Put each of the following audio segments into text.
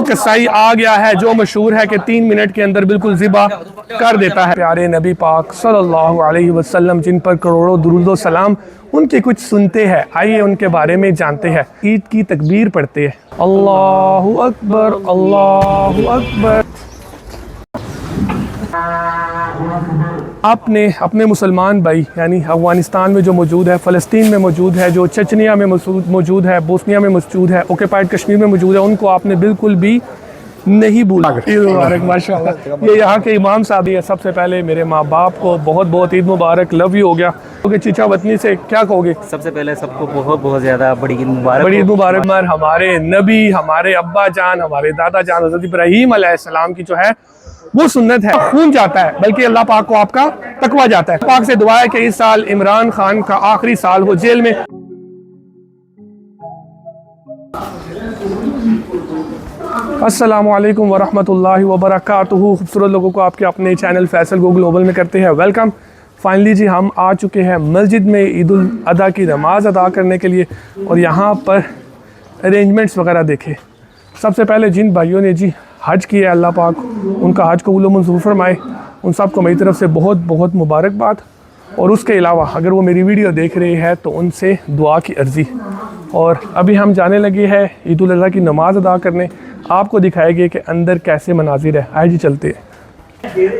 कसाई आ गया है जो मशहूर है कि 3 मिनट के अंदर बिल्कुल ज़िबा कर देता है। प्यारे नबी पाक सल्लल्लाहु अलैहि वसल्लम जिन पर करोड़ों दुरूद सलाम, उनके कुछ सुनते हैं। आइए उनके बारे में जानते हैं। ईद की तकबीर पढ़ते हैं, अल्लाहु अकबर अल्लाहु अकबर। आपने अपने मुसलमान भाई यानी अफगानिस्तान में जो मौजूद है, फ़लस्तीन में मौजूद है, जो चचनिया में मौजूद है, बोस्निया में मौजूद है, ऑक्यूपाइड कश्मीर में मौजूद है, उनको आपने बिल्कुल भी नहीं भूला। ईद मुबारक माशाल्लाह। ये यहाँ के इमाम साहब है। सबसे पहले मेरे माँ बाप को बहुत बहुत ईद मुबारक, लव यू हो गया। क्योंकि चीचा वतनी से क्या कहोगे? सबसे पहले सबको बहुत बहुत ज़्यादा बड़ी ईद मुबारक। बड़ी ईद मुबारक। हमारे नबी, हमारे अब्बा जान, हमारे दादा जान हज़रत इब्राहीम अलैहिस्सलाम की जो है वो सुन्नत है, खून जाता है, बल्कि अल्लाह पाक को आपका तकवा जाता है। पाक से दुआ है कि इस साल इमरान खान का आखिरी साल हो जेल में। अस्सलामु अलैकुम वरहमतुल्लाहि वबरकातुहू। खूबसूरत लोगों को आपके अपने चैनल फैसल गो ग्लोबल में करते हैं वेलकम। फाइनली जी हम आ चुके हैं मस्जिद में ईद उल अदा की नमाज़ अदा करने के लिए, और यहाँ पर अरेंजमेंट्स वगैरह देखे। सबसे पहले जिन भाइयों ने जी हज किया, अल्लाह पाक उनका हज कबूल मंजूर फरमाए, उन सब को मेरी तरफ से बहुत बहुत मुबारकबाद। और उसके अलावा अगर वो मेरी वीडियो देख रहे हैं तो उनसे दुआ की अर्ज़ी। और अभी हम जाने लगे हैं ईद उल अज़हा की नमाज़ अदा करने। आपको दिखाएंगे कि अंदर कैसे मनाजिर है। आइए जी चलते हैं।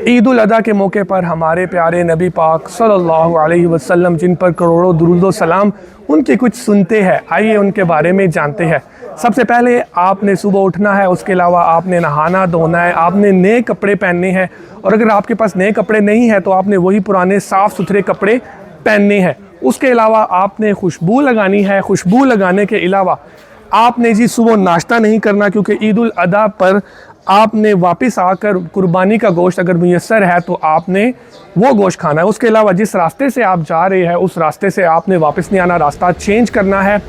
ईद उल अज़हा के मौके पर हमारे प्यारे नबी पाक सल्लल्लाहु अलैहि वसल्लम जिन पर करोड़ों दुरूद सलाम, उनके कुछ सुनते हैं। आइए उनके बारे में जानते हैं। सबसे पहले आपने सुबह उठना है, उसके अलावा आपने नहाना धोना है, आपने नए कपड़े पहनने हैं, और अगर आपके पास नए कपड़े नहीं हैं तो आपने वही पुराने साफ़ सुथरे कपड़े पहनने हैं। उसके अलावा आपने खुशबू लगानी है। खुशबू लगाने के अलावा आपने जी सुबह नाश्ता नहीं करना, क्योंकि ईद उल अज़हा पर आपने वापस आकर कुर्बानी का गोश्त अगर मुयस्सर है तो आपने वो गोश्त खाना है। उसके अलावा जिस रास्ते से आप जा रहे हैं उस रास्ते से आपने वापस नहीं आना, रास्ता चेंज करना है।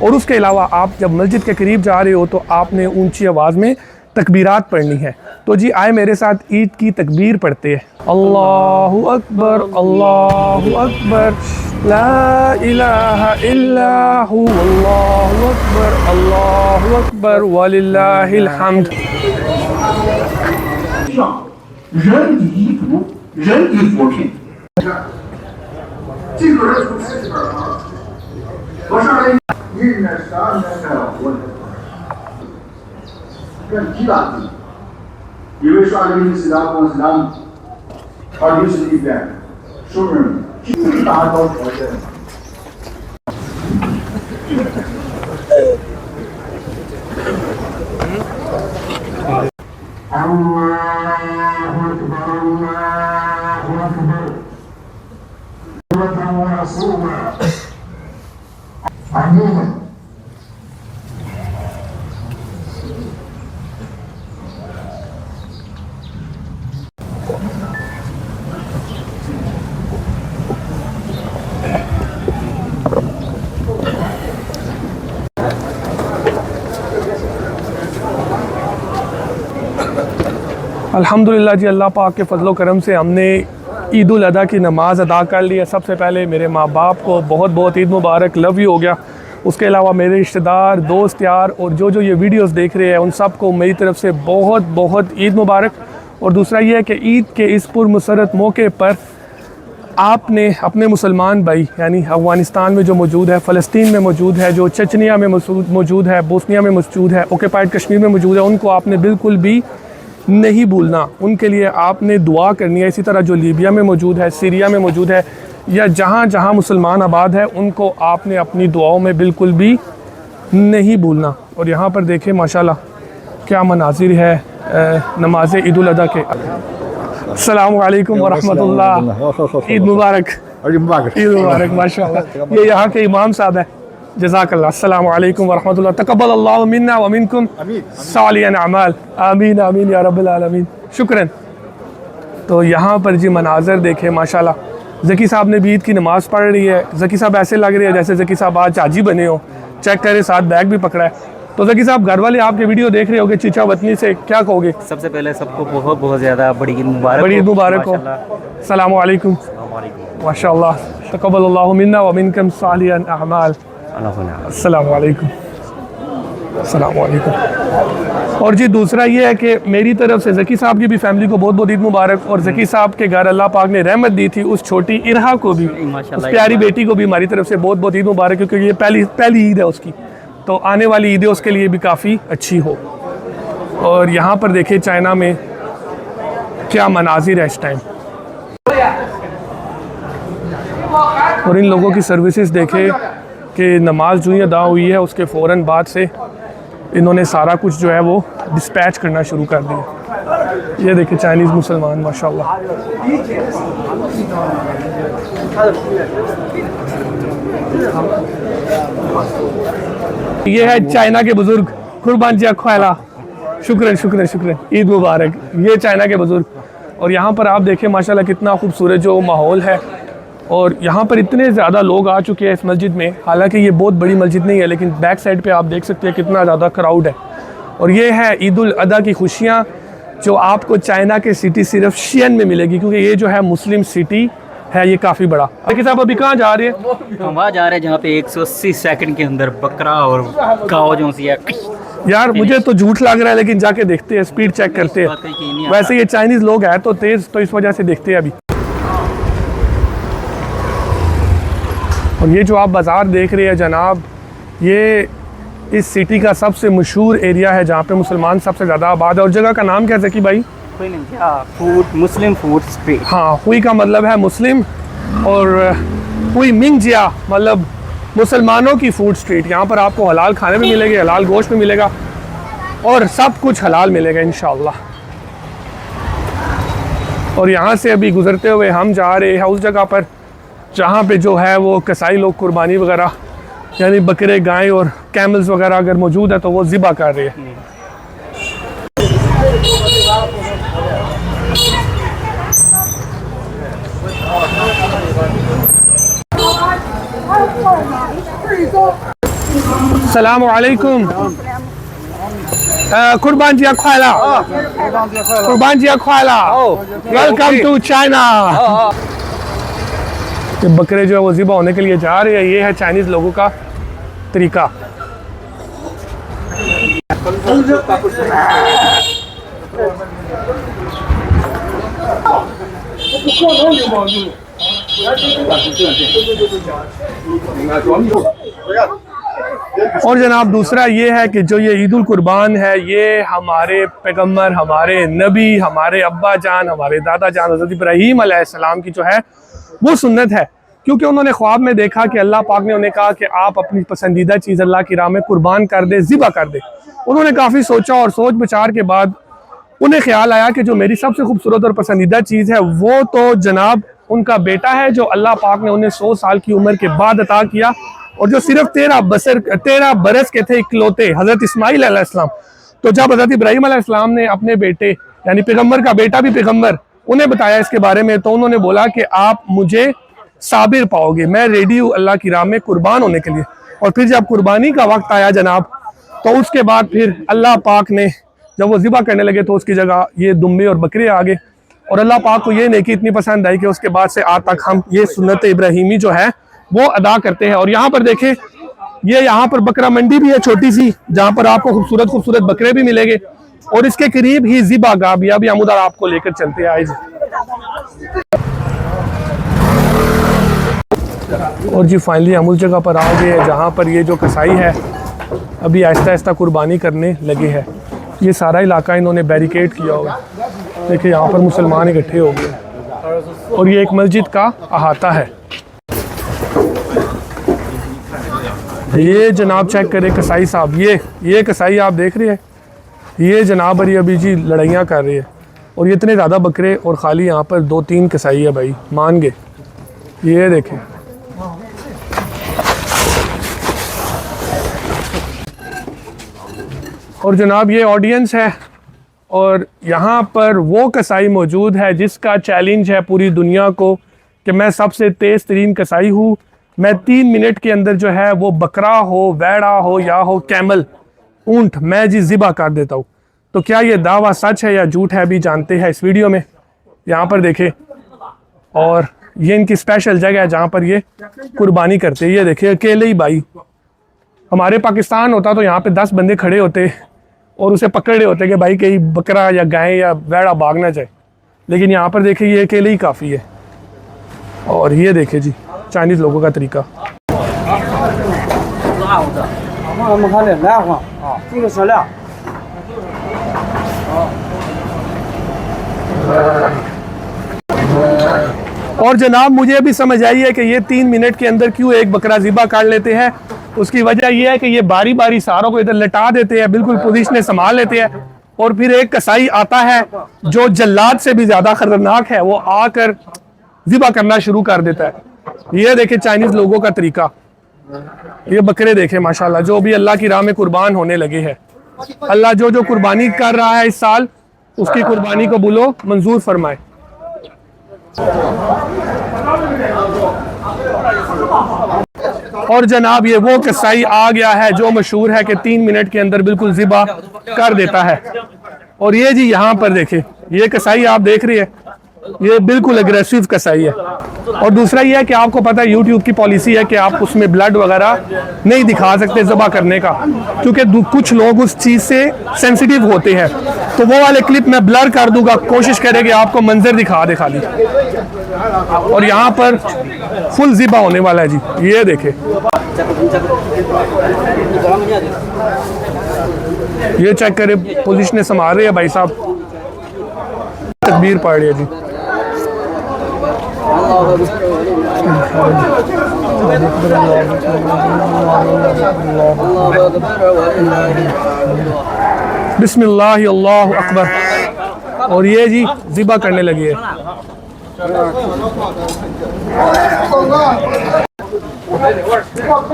और उसके अलावा आप जब मस्जिद के करीब जा रहे हो तो आपने ऊंची आवाज़ में तकबीरात पढ़नी है। तो जी आए मेरे साथ ईद की तकबीर पढ़ते हैं, अल्लाहु अकबर अल्लाहु अकबर ला इलाहा इल्लल्लाहु अल्लाहु अकबर वलिल्लाहिल हम्द। 人以衣服，人以扶贫。这个人从这边啊，我上来1年3年的我，跟几大字，因为说这个是咱公司咱，而且是一边，熟人最大的条件。अल्हम्दुलिल्लाह जी, अल्लाह पाक के फजलो करम से हमने ईद उल अज़हा की नमाज़ अदा कर ली है। सबसे पहले मेरे माँ बाप को बहुत बहुत ईद मुबारक, लव यू हो गया। उसके अलावा मेरे रिश्तेदार, दोस्त यार और जो ये वीडियोस देख रहे हैं उन सब को मेरी तरफ से बहुत बहुत ईद मुबारक। और दूसरा ये है कि ईद के इस पुरमसरत मौके पर आपने अपने मुसलमान भाई यानी अफगानिस्तान में जो मौजूद है, फ़लस्तीन में मौजूद है, जो चचनिया में मौजूद है, बोस्निया में मौजूद है, ऑक्यूपाइड कश्मीर में मौजूद है, उनको आपने बिल्कुल भी नहीं भूलना। उनके लिए आपने दुआ करनी है। इसी तरह जो लीबिया में मौजूद है, सीरिया में मौजूद है, या जहाँ जहाँ मुसलमान आबाद है, उनको आपने अपनी दुआओं में बिल्कुल भी नहीं भूलना। और यहाँ पर देखें माशाल्लाह क्या मनाजिर है नमाज ईद उल अज़हा के। अस्सलामु अलैकुम वरहमतुल्लाह। ईद मुबारक। ईद मुबारक माशाल्लाह। ये यहाँ के इमाम साहब है, जज़ाकल्लाह। अस्सलामु अलैकुम वरहमतुल्लाह। तक़ब्बलल्लाहु मिन्ना व मिनकुम सालिहल अमाल। आमीन आमीन या रब्बिल आलमीन। शुक्रन। तो यहाँ पर जी मनाज़र देखे माशाल्लाह। ज़की साहब ने भी ईद की नमाज़ पढ़ रही है। ज़की साहब ऐसे लग रही है जैसे ज़की साहब आज हाजी बने हो। चेक करें, साथ बैग भी पकड़ा है। तो ज़की साहब घर वाले आपके वीडियो देख रहे होंगे, चीचा वतनी से क्या कहोगे? सबसे पहले सबको बहुत बहुत ज़्यादा बड़ी ईद मुबारक। बड़ी ईद मुबारक हो। अस्सलामु अलैकुम। माशाल्लाह। तक़ब्बलल्लाहु मिन्ना व मिनकुम सालिहल अमाल। अस्सलाम वालेकुम। अस्सलाम वालेकुम। और जी दूसरा ये है कि मेरी तरफ से ज़की साहब की भी फैमिली को बहुत बहुत ईद मुबारक, और ज़की साहब के घर अल्लाह पाक ने रहमत दी थी, उस छोटी इरहा को भी, उस प्यारी बेटी को भी हमारी तरफ से बहुत बहुत ईद मुबारक, क्योंकि ये पहली ईद है उसकी, तो आने वाली ईदें उसके लिए भी काफ़ी अच्छी हो। और यहाँ पर देखिए चाइना में क्या मनाजिर है इस टाइम, और इन लोगों की सर्विसेज देखे कि नमाज जो ही अदा हुई है उसके फ़ौरन बाद से इन्होंने सारा कुछ जो है वो डिस्पैच करना शुरू कर दिया। ये देखिए चाइनीज़ मुसलमान माशाल्लाह। ये है चाइना के बुजुर्ग कुर्बान जी ख्वाला, शुक्रन शुक्रन शुक्रन, ईद मुबारक। ये चाइना के बुजुर्ग, और यहाँ पर आप देखें माशाल्लाह कितना खूबसूरत जो माहौल है, और यहाँ पर इतने ज़्यादा लोग आ चुके हैं इस मस्जिद में। हालांकि ये बहुत बड़ी मस्जिद नहीं है, लेकिन बैक साइड पे आप देख सकते हैं कितना ज़्यादा क्राउड है। और ये है ईद उल अदा की खुशियाँ जो आपको चाइना के सिटी सिर्फ शियन में मिलेगी, क्योंकि ये जो है मुस्लिम सिटी है, ये काफ़ी बड़ा। देखिए साहब अभी कहाँ जा रहे हैं? हम वहाँ जा रहे हैं जहाँ पे 180 सेकंड के अंदर बकरा और काव जो सी है। यार मुझे तो झूठ लग रहा है, लेकिन जाके देखते हैं, स्पीड चेक करते हैं। वैसे ये चाइनीज़ लोग हैं तो तेज़, तो इस वजह से देखते हैं अभी। और ये जो आप बाज़ार देख रहे हैं जनाब, ये इस सिटी का सबसे मशहूर एरिया है जहाँ पे मुसलमान सबसे ज़्यादा आबाद है। और जगह का नाम क्या है ज़की भाई? फूड, मुस्लिम फूड स्ट्रीट। हाँ, हुई का मतलब है मुस्लिम, और हुई मिंगजिया मतलब मुसलमानों की फूड स्ट्रीट। यहाँ पर आपको हलाल खाने भी मिलेंगे, हलाल गोश्त भी मिलेगा, और सब कुछ हलाल मिलेगा इंशाअल्लाह। और यहाँ से अभी गुजरते हुए हम जा रहे हैं उस जगह पर जहाँ पे जो है वो कसाई लोग कुर्बानी वगैरह, यानी बकरे, गाय और कैमल्स वगैरह अगर मौजूद है तो वो ज़िबा कर रहे हैं। अस्सलाम वालेकुम। कुर्बान जी ख्वाला, कुर्बान जी ख्वाला, वेलकम टू चाइना। ये बकरे जो है वो ज़िबा होने के लिए जा रहे हैं। ये है चाइनीज़ लोगों का तरीका। और जनाब दूसरा ये है कि जो ये ईद उल कुर्बान है, ये हमारे पैगम्बर, हमारे नबी, हमारे अब्बा जान, हमारे दादा जान हज़रत इब्राहीम अलैहिस्सलाम की जो है वो सुन्नत है, क्योंकि उन्होंने ख्वाब में देखा कि अल्लाह पाक ने उन्हें कहा कि आप अपनी पसंदीदा चीज़ अल्लाह की राह में कुर्बान कर दे, ज़िबा कर दे। उन्होंने काफ़ी सोचा, और सोच विचार के बाद उन्हें ख्याल आया कि जो मेरी सबसे खूबसूरत और पसंदीदा चीज़ है वो तो जनाब उनका बेटा है, जो अल्लाह पाक ने उन्हें 100 साल की उम्र के बाद अता किया, और जो सिर्फ 13 बरस के थे इकलौते, हज़रत इस्माइल अलैहिस्सलाम। तो जब हज़रत इब्राहीम अलैहिस्सलाम ने अपने बेटे यानी पैगम्बर का बेटा भी पैगम्बर उन्हें बताया इसके बारे में, तो उन्होंने बोला कि आप मुझे साबिर पाओगे, मैं रेडी हूँ अल्लाह की राह में कुर्बान होने के लिए। और फिर जब कुर्बानी का वक्त आया जनाब, तो उसके बाद फिर अल्लाह पाक ने जब वो ज़िबा करने लगे तो उसकी जगह ये दुम्बे और बकरे आ गए, और अल्लाह पाक को ये नेकी इतनी पसंद आई कि उसके बाद से आज तक हम ये सुन्नत इब्राहीमी जो है वो अदा करते हैं। और यहाँ पर देखें, ये यहाँ पर बकरा मंडी भी है छोटी सी, जहाँ पर आपको खूबसूरत खूबसूरत बकरे भी मिलेंगे, और इसके करीब ही ज़िबा गाह भी। अभी हम उधर आपको लेकर चलते हैं। और जी फाइनली हम उस जगह पर आ गए हैं जहाँ पर ये जो कसाई है अभी आहिस्ता आहिस्ता कुर्बानी करने लगे हैं। ये सारा इलाका इन्होंने बैरिकेड किया हुआ है। देखिए यहाँ पर मुसलमान इकट्ठे हो गए, और ये एक मस्जिद का अहाता है। ये जनाब चेक करें कसाई साहब, ये कसाई आप देख रहे हैं, ये जनाब अभी जी लड़ाइयाँ कर रहे हैं, और ये इतने ज़्यादा बकरे, और ख़ाली यहाँ पर 2-3 कसाई है भाई, मान गए। ये देखें, और जनाब ये ऑडियंस है, और यहाँ पर वो कसाई मौजूद है जिसका चैलेंज है पूरी दुनिया को कि मैं सबसे तेज़ तरीन कसाई हूँ, मैं 3 मिनट के अंदर जो है वो बकरा हो, वैड़ा हो या हो कैमल, ऊंट, मैं जी ज़िबा कर देता हूँ। तो क्या ये दावा सच है या झूठ है अभी जानते हैं इस वीडियो में। यहाँ पर देखें, और ये इनकी स्पेशल जगह है जहाँ पर ये कुर्बानी करते हैं। ये देखिए अकेले ही भाई, हमारे पाकिस्तान होता तो यहाँ पे 10 बंदे खड़े होते और उसे पकड़ रहे होते कि भाई कहीं बकरा या गाय या भेड़ा भाग ना जाए, लेकिन यहाँ पर देखें ये अकेले ही काफ़ी है। और ये देखें जी चाइनीज़ लोगों का तरीका। और जनाब मुझे भी समझ आई है कि ये 3 मिनट के अंदर क्यों एक बकरा ज़िबा काट लेते हैं। उसकी वजह यह है कि ये बारी बारी सारों को इधर लटा देते हैं, बिल्कुल पोजीशन संभाल लेते हैं, और फिर एक कसाई आता है जो जल्लाद से भी ज़्यादा खतरनाक है, वो आकर ज़िबा करना शुरू कर देता है। ये देखें चाइनीज़ लोगों का तरीका। ये बकरे देखें माशाल्लाह जो भी अल्लाह की राह में कुर्बान होने लगे हैं। अल्लाह जो जो कुर्बानी कर रहा है इस साल उसकी कुर्बानी को बुलो मंजूर फरमाए। और जनाब ये वो कसाई आ गया है जो मशहूर है कि 3 मिनट के अंदर बिल्कुल ज़िबा कर देता है। और ये जी यहाँ पर देखे ये कसाई आप देख रहे हैं, ये बिल्कुल एग्रेसिव कसाई है। और दूसरा ये है कि आपको पता है यूट्यूब की पॉलिसी है कि आप उसमें ब्लड वगैरह नहीं दिखा सकते ज़िबा करने का, क्योंकि कुछ लोग उस चीज़ से सेंसिटिव होते हैं। तो वो वाले क्लिप मैं ब्लर कर दूंगा, कोशिश करें कि आपको मंजर दिखा दे खाली। और यहाँ पर फुल ज़िबा होने वाला है जी, ये देखे ये चेक करें पोजीशन संभाल रहे हैं भाई साहब, तकबीर पढ़ रही है जी। बिस्मिल्लाह अल्लाहु अकबर। और ये जी ज़िबा करने लगी है।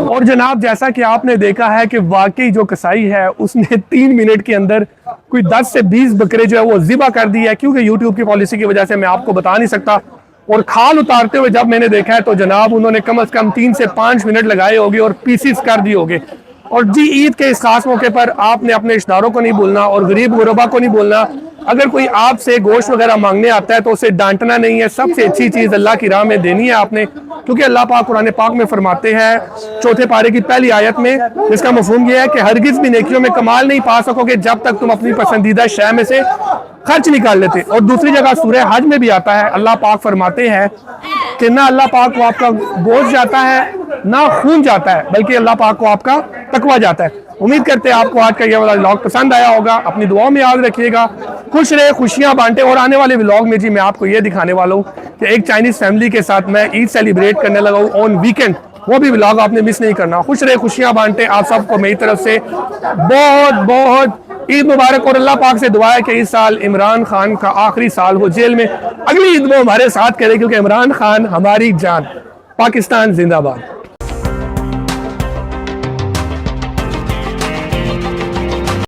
और जनाब जैसा कि आपने देखा है कि वाकई जो कसाई है उसने 3 मिनट के अंदर कोई 10 से 20 बकरे जो है वो ज़िबा कर दी है, क्योंकि यूट्यूब की पॉलिसी की वजह से मैं आपको बता नहीं सकता। और खाल उतारते हुए जब मैंने देखा है तो जनाब उन्होंने कम से कम 3 से 5 मिनट लगाए होंगे और पीसीस कर दिए होंगे। और जी ईद के इस खास मौके पर आपने अपने रिश्तेदारों को नहीं भूलना और गरीब गुरबा को नहीं भूलना। अगर कोई आपसे गोश्त वगैरह मांगने आता है तो उसे डांटना नहीं है, सबसे अच्छी चीज़ अल्लाह की राह में देनी है आपने, क्योंकि अल्लाह पाक कुरान पाक में फरमाते हैं 4 पारे की पहली आयत में, जिसका मफहूम यह है कि हरगिज़ भी नेकियों में कमाल नहीं पा सकोगे जब तक तुम अपनी पसंदीदा शय में से खर्च निकाल लेते। और दूसरी जगह सूरह हज में भी आता है, अल्लाह पाक फरमाते हैं कि ना अल्लाह पाक को आपका गोश्त जाता है ना खून जाता है, बल्कि अल्लाह पाक को आपका तकवा जाता है। उम्मीद करते हैं आपको आज का ये वाला व्लॉग पसंद आया होगा। अपनी दुआओं में याद रखिएगा, खुश रहे, खुशियां बांटे। और आने वाले व्लॉग में जी मैं आपको ये दिखाने वाला हूँ कि एक चाइनीज़ फैमिली के साथ मैं ईद सेलिब्रेट करने लगा हूँ ऑन वीकेंड, वो भी व्लॉग आपने मिस नहीं करना। खुश रहे, खुशियां बांटे। आप सबको मेरी तरफ से बहुत बहुत ईद मुबारक। और अल्लाह पाक से दुआ है कि इस साल इमरान खान का आखिरी साल हो जेल में, अगली ईद वो हमारे साथ करे, क्योंकि इमरान खान हमारी जान। पाकिस्तान जिंदाबाद।